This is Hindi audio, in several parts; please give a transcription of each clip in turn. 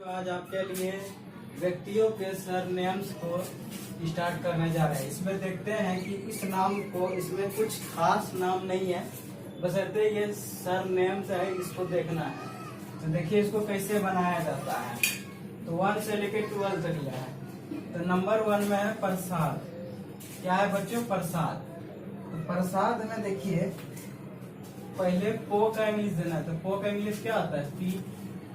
तो आज आपके लिए व्यक्तियों के सरनेम्स को स्टार्ट करने जा रहे हैं। इसमें देखते हैं कि इस नाम को, इसमें कुछ खास नाम नहीं है, बशर्ते ये सरनेम्स है, इसको देखना है। तो देखिए इसको कैसे बनाया जाता है। तो 1 से लेकर 12 तक लिया है। तो नंबर 1 में है प्रसाद। क्या है बच्चों? प्रसाद। तो प्रसाद में देखिए पहले पो का इंग्लिश देना है। तो पो का इंग्लिश क्या होता है? पी।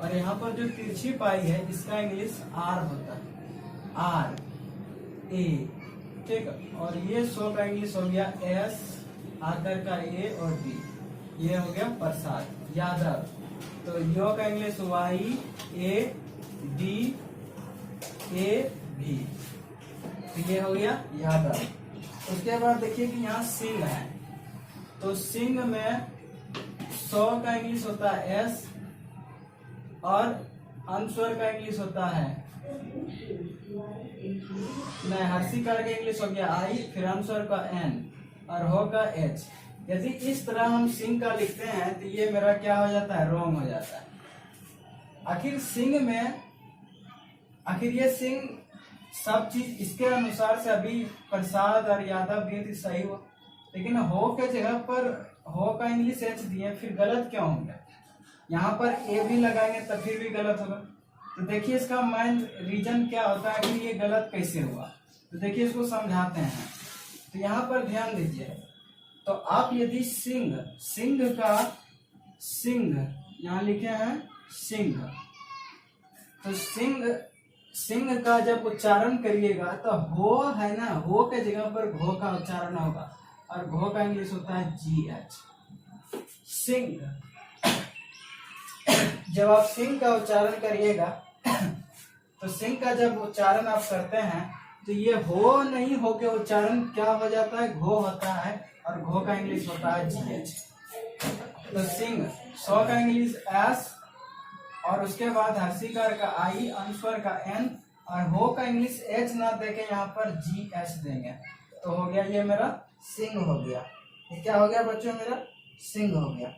और यहाँ पर जो तिरछी पाई है इसका इंग्लिश आर होता है, आर ए। ठीक है। और ये सो का इंग्लिश हो गया एस, आकर का ए और डी। ये हो गया प्रसाद। यादव। तो यो का English Y A D A भी। तो ये हो गया यादव। उसके बाद देखिए कि यहाँ सिंह है। तो सिंह में सौ का इंग्लिश होता है एस और अनुस्वर का इंग्लिश होता है नहीं, हर्षिकार का इंग्लिश हो गया आई, फिर अनुस्वर का एन और हो का एच। यदि इस तरह हम सिंह का लिखते हैं तो ये मेरा क्या हो जाता है? रॉन्ग हो जाता है। आखिर सिंह में, आखिर ये सिंह सब चीज इसके अनुसार से अभी प्रसाद और यादव भी सही हो, लेकिन हो के जगह पर हो का इंग्लिश एच दिए, फिर गलत क्यों होंगे? यहाँ पर ए भी लगाएंगे तब फिर भी गलत होगा। तो देखिए इसका मेन रीजन क्या होता है कि ये गलत कैसे हुआ। तो देखिए इसको समझाते हैं। तो यहाँ पर ध्यान दीजिए। तो आप यदि सिंह, सिंह का सिंह यहाँ लिखे हैं सिंह, तो सिंह, सिंह का जब उच्चारण करिएगा तो हो है ना, हो के जगह पर घो का उच्चारण होगा और घो का इंग्लिश होता है जी एच। सिंह। जब आप सिंह का उच्चारण करिएगा तो सिंह का जब उच्चारण आप करते हैं तो ये हो नहीं, हो के उच्चारण क्या हो जाता है? घो होता है और घो का इंग्लिश होता है जी एच। तो सिंह, सौ का इंग्लिश एस और उसके बाद हर्षिकार का आई, अनुस्वर का एन और हो का इंग्लिश एच ना देके यहाँ पर जी एच देंगे। तो हो गया ये मेरा सिंह हो गया। ये क्या हो गया बच्चों? मेरा सिंह हो गया।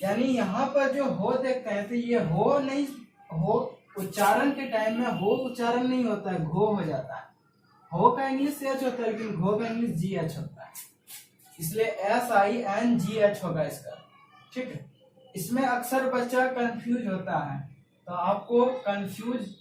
यानी यहाँ पर जो हो देखते हैं तो ये हो नहीं, हो उच्चारण के टाइम में हो उच्चारण नहीं होता है, घो हो जाता है। हो का इंग्लिश एच होता है लेकिन घो का इंग्लिश जी एच होता है, इसलिए S I N G H होगा इसका। ठीक है। इसमें अक्सर बच्चा कंफ्यूज होता है, तो आपको कंफ्यूज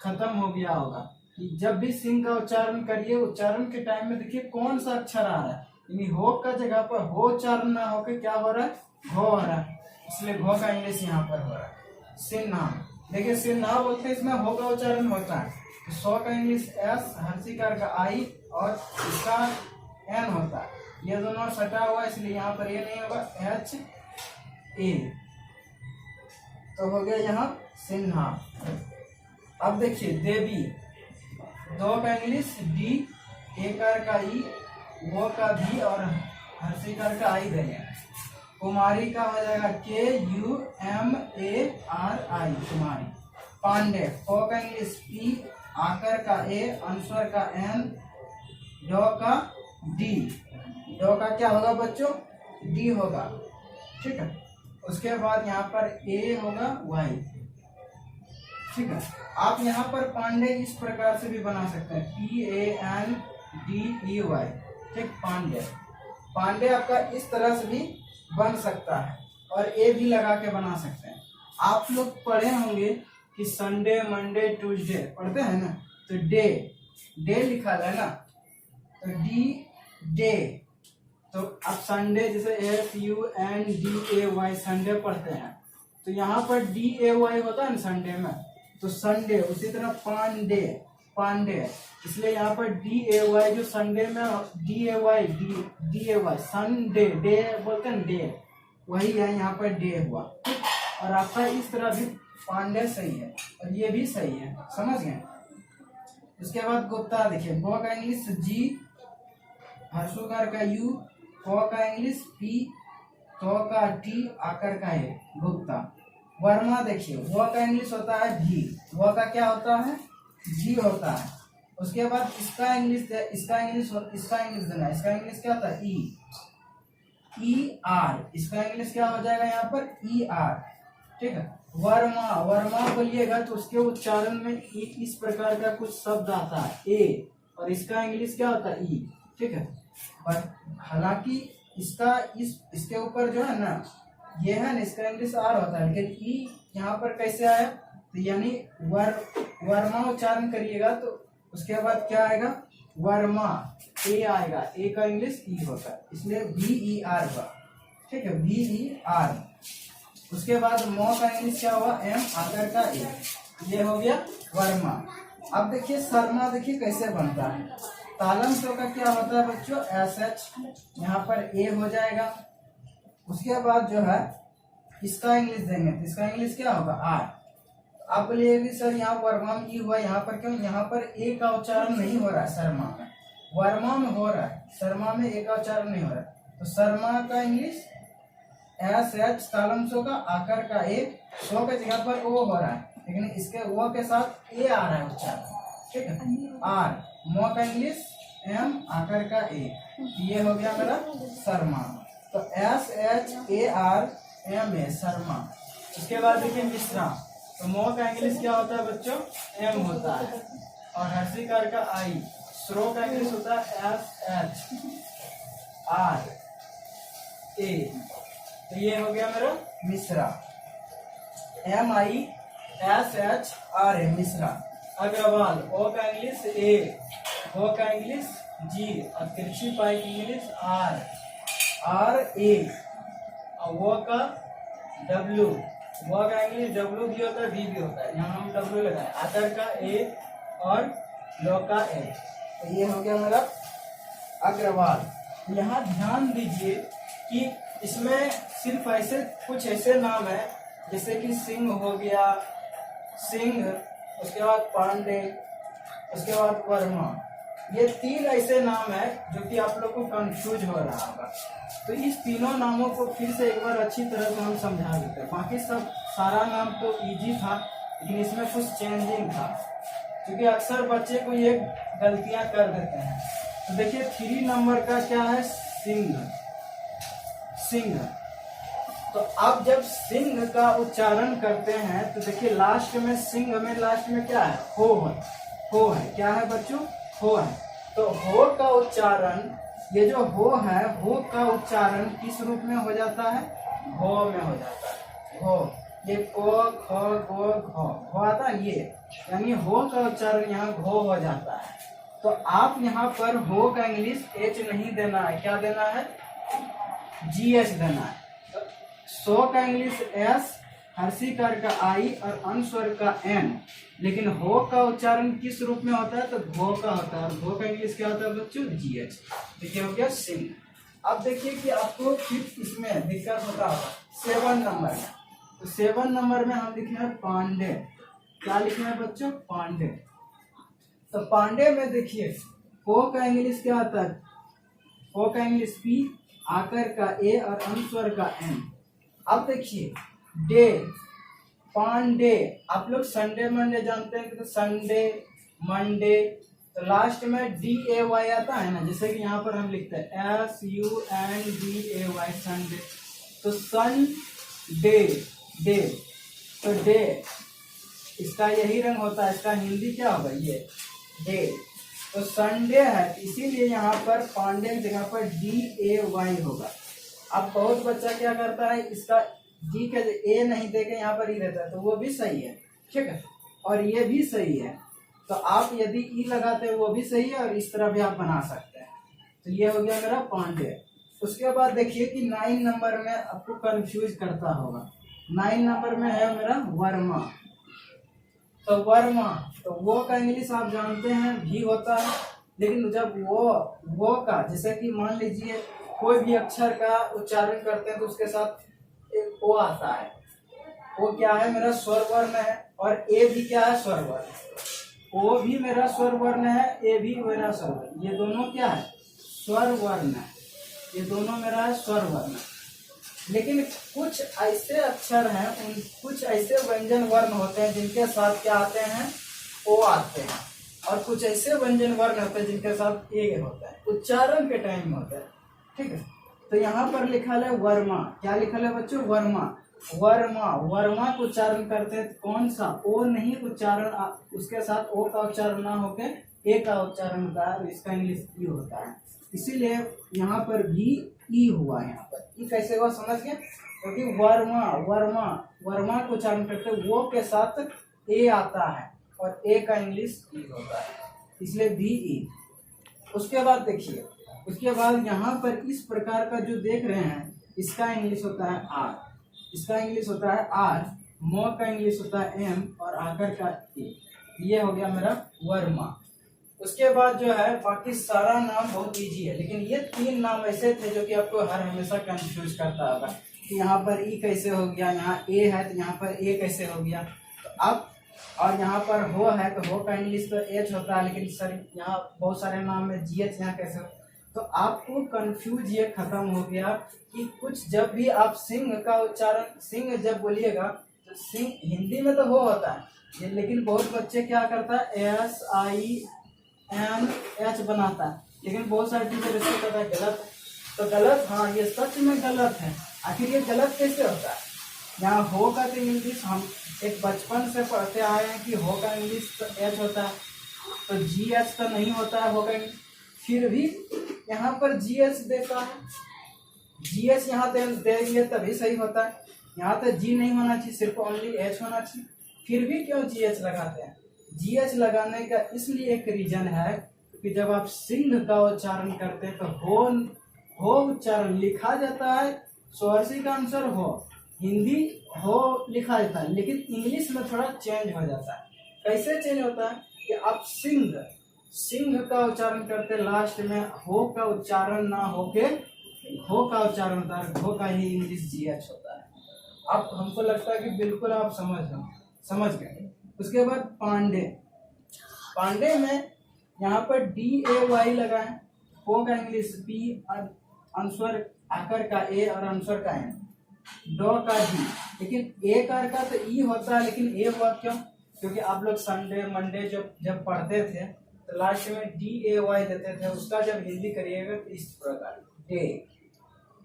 खत्म हो गया होगा कि जब भी सिंह का उच्चारण करिए, उच्चारण के टाइम में देखिए कौन सा अक्षर आ रहा है। यानी हो का जगह पर हो उच्चारण ना होकर क्या हो रहा है? घो हो रहा है, इसलिए घो का इंग्लिश यहाँ पर हो रहा है। सिन्हा। देखिए सिन्हा बोलते हैं, इसमें हो का उच्चारण होता है। तो सौ का इंग्लिश एस, हर्षिकार का आई और इसका एन होता है। ये दोनों सटा हुआ इसलिए यहाँ पर ये नहीं होगा, एच ए। तो हो गया यहाँ सिन्हा। अब देखिए देवी। दो का इंग्लिश डी, एकार का ई, वो का भी और हर्षिकार का आई देंगे। कुमारी का हो जाएगा K U M A R I, Kumari. Pandey. पो का इंग्लिश पी, आकर का ए, अनुस्वर का एन, डो का डी। डो का क्या होगा बच्चों? डी होगा। ठीक है। उसके बाद यहाँ पर ए होगा वाई। ठीक है। आप यहाँ पर पांडे इस प्रकार से भी बना सकते हैं, P A N D E Y. ठीक, पांडे। पांडे आपका इस तरह से भी बन सकता है और ए भी लगा के बना सकते हैं। आप लोग पढ़े होंगे कि संडे, मंडे, ट्यूसडे पढ़ते हैं ना, तो डे, डे लिखा है ना, तो डी डे। तो आप संडे जैसे S U N D A Y Sunday पढ़ते हैं, तो यहाँ पर डी ए वाई होता है ना संडे में, तो संडे। उसी तरह पांडे, पांडे, इसलिए यहाँ पर डी ए वाई, जो संडे में D A Y, D A Y, Sunday, day बोलते हैं डे, वही है यहाँ पर डे हुआ। और आपका इस तरह भी पांडे सही है और ये भी सही है, समझ गए? उसके बाद गुप्ता। देखिए गो का इंग्लिश जी, हर्षुकार का यू, को का इंग्लिश पी, तो का टी, आकर का ए, गुप्ता। वर्मा। देखिए वो का इंग्लिश होता है भी, वो का क्या होता है? जी होता है। उसके बाद इसका इंग्लिश देना, इसका इंग्लिश क्या होता है? ई, ई आर। इसका इंग्लिश क्या हो जाएगा यहाँ पर? E R. ठीक है। वर्मा, वर्मा बोलिएगा तो उसके उच्चारण में इस प्रकार का कुछ शब्द आता है ए, और इसका इंग्लिश क्या होता है ई, ठीक है। और हालांकि इसका इसके ऊपर जो है ना ये है ना, इसका इंग्लिश आर होता है, लेकिन ई यहाँ पर कैसे आया, तो यानी वर्मा उच्चारण करिएगा तो उसके बाद क्या आएगा, वर्मा, ए आएगा, ए का इंग्लिश ई होता है, इसलिए VER हुआ, ठीक है, VER। उसके बाद मो का इंग्लिश क्या हुआ, एम आकर का ए, ये हो गया वर्मा। अब देखिए शर्मा, देखिए कैसे बनता है। तालम तो का क्या होता है बच्चों, SH, यहाँ पर ए हो जाएगा। उसके बाद जो है इसका इंग्लिश देंगे तो इसका इंग्लिश क्या होगा, आर। आप बोलिए सर यहाँ वर्मा में ई हुआ, यहाँ पर क्यों, यहाँ पर ए का उच्चारण नहीं हो रहा है शर्मा में, वर्मा में हो रहा है, शर्मा में ए का उच्चारण नहीं हो रहा है। तो शर्मा का इंग्लिश SH, तालम सो का आकर का ए, सो के जगह पर ओ हो रहा है, लेकिन इसके ओ के साथ ए आ रहा है उच्चारण, ठीक है, आर। मो का इंग्लिश एम आकर का ए, ये हो गया मेरा शर्मा। तो SHARMA शर्मा। उसके बाद देखिए मिश्रा, तो मो का इंग्लिश क्या होता है बच्चों, एम होता है, और हर्षिकार का आई। श्रो का इंग्लिश होता है SHRA, तो ये हो गया मेरा मिश्रा, MISHRA मिश्रा। अग्रवाल, ओ का इंग्लिश ए, ओ का इंग्लिश जी, और तिरछी पाई की इंग्लिश RA, और वो का W, वो का इंग्लिश W भी होता है, V भी होता है, यहाँ हम W लगाए, आकर का A और लो का A, तो ये हो गया मेरा अग्रवाल। यहाँ ध्यान दीजिए कि इसमें सिर्फ ऐसे कुछ ऐसे नाम है, जैसे कि सिंह हो गया, सिंह, उसके बाद पांडे, उसके बाद वर्मा, ये तीन ऐसे नाम है जो कि आप लोग को कंफ्यूज हो रहा होगा। तो इस तीनों नामों को फिर से एक बार अच्छी तरह से हम समझा देते हैं। बाकी सब सारा नाम तो इजी था, लेकिन इसमें कुछ चेंजिंग था, क्योंकि अक्सर बच्चे को ये गलतियां कर देते हैं। तो देखिए 3 नंबर का क्या है, सिंह, सिंह। तो अब जब सिंह का उच्चारण करते हैं तो देखिए लास्ट में सिंह में लास्ट में क्या है, हो है, क्या है बच्चों, हो है। तो हो का उच्चारण, ये जो हो है, हो का उच्चारण किस रूप में हो जाता है, हो में हो जाता है, हो। ये को, ख, गो, घ, हो आता है ये, यानी हो का उच्चारण यहाँ घो हो जाता है। तो आप यहाँ पर हो का इंग्लिश एच नहीं देना है, क्या देना है, GH देना है। सो का इंग्लिश एस, हर्षिकार का आई और अनुस्वर का एन, लेकिन हो का उच्चारण किस रूप में होता है, तो घो का होता है, और घो का इंग्लिश क्या होता है बच्चों, GH। तो ये हो गया सिंह। अब देखिए कि आपको फिर इसमें दिक्कत होता होगा 7 नंबर में। तो 7 नंबर में हम लिखे हैं पांडे, क्या लिखे हैं बच्चों, पांडे। तो पांडे में देखिए हो का इंग्लिश क्या आता है, हो का इंग्लिश P, आकर का ए और अनुस्वर का एन। अब देखिए डे, पांडे, आप लोग संडे मंडे जानते हैं कि, तो संडे, मंडे, तो लास्ट में DAY आता है ना, जैसे कि यहाँ पर हम लिखते हैं SUNDAY, संडे। तो सन डे, डे, तो डे इसका यही रंग होता है, इसका हिंदी क्या होगा, ये डे। तो संडे है, इसीलिए यहाँ पर पांडे की जगह पर DAY होगा। अब बहुत बच्चा क्या करता है, इसका D के ए नहीं देके यहाँ पर ई रहता है, तो वो भी सही है, ठीक है, और ये भी सही है। तो आप यदि ई लगाते हैं वो भी सही है, और इस तरह भी आप बना सकते हैं। तो ये हो गया मेरा पांडे। उसके बाद देखिए कि 9 नंबर में आपको कंफ्यूज करता होगा, 9 नंबर में है मेरा वर्मा। तो वर्मा, तो वो का इंग्लिश आप जानते हैं भी होता है, लेकिन जब वो का, जैसे कि मान लीजिए कोई भी अक्षर का उच्चारण करते हैं तो उसके साथ एक ओ आता है, वो क्या है मेरा स्वर वर्ण है, और ए भी क्या है, स्वर वर्ण। ओ भी मेरा स्वर वर्ण है, ए भी मेरा स्वर वर्ण, ये दोनों क्या है, स्वर वर्ण है, ये दोनों मेरा है स्वर वर्ण। लेकिन कुछ ऐसे अक्षर हैं, उन कुछ ऐसे व्यंजन वर्ण होते हैं जिनके साथ क्या आते हैं, ओ आते हैं, और कुछ ऐसे व्यंजन वर्ण होते हैं जिनके साथ ए होता है, उच्चारण के टाइम होता है, ठीक है। तो यहाँ पर लिखा है वर्मा, क्या लिखा है बच्चों, वर्मा। वर्मा, वर्मा को उच्चारण करते हैं तो कौन सा ओ नहीं उच्चारण, उसके साथ ओ का उच्चारण ना होके ए का उच्चारण होता है, इसका इंग्लिश ई होता है। इसीलिए यहाँ पर भी ई हुआ, यहाँ पर ई कैसे हुआ समझ गए, क्योंकि वर्मा, वर्मा, वर्मा को उच्चारण करते हैं वो के साथ ए आता है और ए का इंग्लिश ई होता है, इसलिए बी ई। उसके बाद देखिए, उसके बाद यहाँ पर इस प्रकार का जो देख रहे हैं इसका इंग्लिश होता है आर, इसका इंग्लिश होता है आर, मो का इंग्लिश होता है एम और आकर का ए। ये हो गया मेरा वर्मा। उसके बाद जो है बाकी सारा नाम बहुत इजी है, लेकिन ये 3 नाम ऐसे थे जो कि आपको हर हमेशा कंफ्यूज करता होगा कि यहाँ पर ई कैसे हो गया, यहाँ ए है तो यहाँ पर ए कैसे हो गया। तो अब और यहाँ पर हो है तो हो का इंग्लिश तो एच होता है, लेकिन सर यहाँ बहुत सारे नाम में जी एच यहाँ कैसे हो। तो आपको कंफ्यूज ये खत्म हो गया कि कुछ जब भी आप सिंह का उच्चारण, सिंह जब बोलिएगा तो सिंह हिंदी में तो हो होता है, लेकिन बहुत बच्चे क्या करता है SINH बनाता है, लेकिन बहुत सारे टीचर इसको कहता है गलत है। तो गलत, हाँ ये सच में गलत है। आखिर ये गलत कैसे होता है? यहाँ हो का तो इंग्लिश हम एक बचपन से पढ़ते आए हैं कि हो का इंग्लिश तो एच होता है, तो जी एच तो नहीं होता है हो का इंग्लिश, फिर भी यहाँ पर जी एच देता है, जी एच यहाँ देंगे तभी सही होता है। यहाँ तो जी नहीं होना चाहिए, सिर्फ ओनली एच होना चाहिए, फिर भी क्यों जी एच लगाते हैं? जी एच लगाने का इसलिए एक रीजन है कि जब आप सिंह का उच्चारण करते हैं तो हो उच्चारण लिखा जाता है, स्वरसी का आंसर हो, हिंदी हो लिखा जाता है, लेकिन इंग्लिश में थोड़ा चेंज हो जाता है। कैसे चेंज होता है कि आप सिंह का उच्चारण करते लास्ट में हो का उच्चारण ना होके हो का उच्चारण होता है, हो का ही इंग्लिश जी एच होता है। अब हमको लगता है कि बिल्कुल आप समझ गए। उसके बाद पांडे, पांडे में यहाँ पर DAY लगाएं, हो का इंग्लिश बी, अनुस्वर आकर का ए और अनुस्वर का एन, डॉ का डी, लेकिन ए कार का तो ई होता है, लेकिन ए हुआ क्यों? क्योंकि आप लोग संडे मंडे जब पढ़ते थे तो लास्ट में DAY देते थे, उसका जब हिंदी करिएगा तो इस प्रकार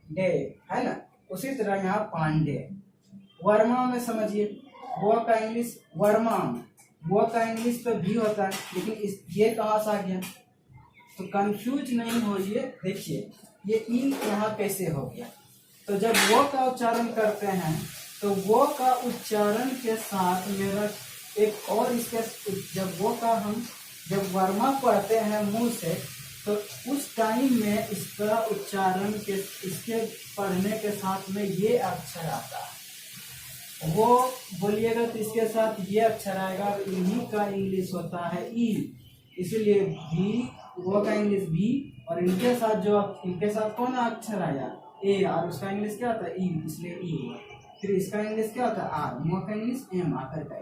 डे है ना। उसी तरह यहाँ पांडे। वर्मा में समझिए, वो का इंग्लिश वर्मा, वो का इंग्लिश तो भी होता है, लेकिन ये कहाँ से आ गया? तो कंफ्यूज नहीं होइए। देखिए ये ई यहाँ कैसे हो गया, तो जब वो का उच्चारण करते हैं तो वो का उच्चारण के साथ मेरा एक और इसके, जब वो का हम जब वर्मा पढ़ते हैं मुंह से तो उस टाइम में इसका उच्चारण के इसके पढ़ने के साथ में ये अक्षर आता है, वो बोलिएगा तो इसके साथ ये अक्षर आएगा, इन्हीं का इंग्लिश होता है ई, इसलिए भी वो का इंग्लिश भी, और इनके साथ जो इनके साथ कौन अक्षर आया ए, और उसका इंग्लिश क्या होता है ई, इसलिए ई हुआ। फिर इसका इंग्लिश क्या होता है आर, मो का इंग्लिश एम आकर का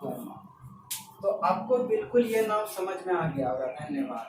वर्मा। तो आपको बिल्कुल ये नाम समझ में आ गया होगा। धन्यवाद।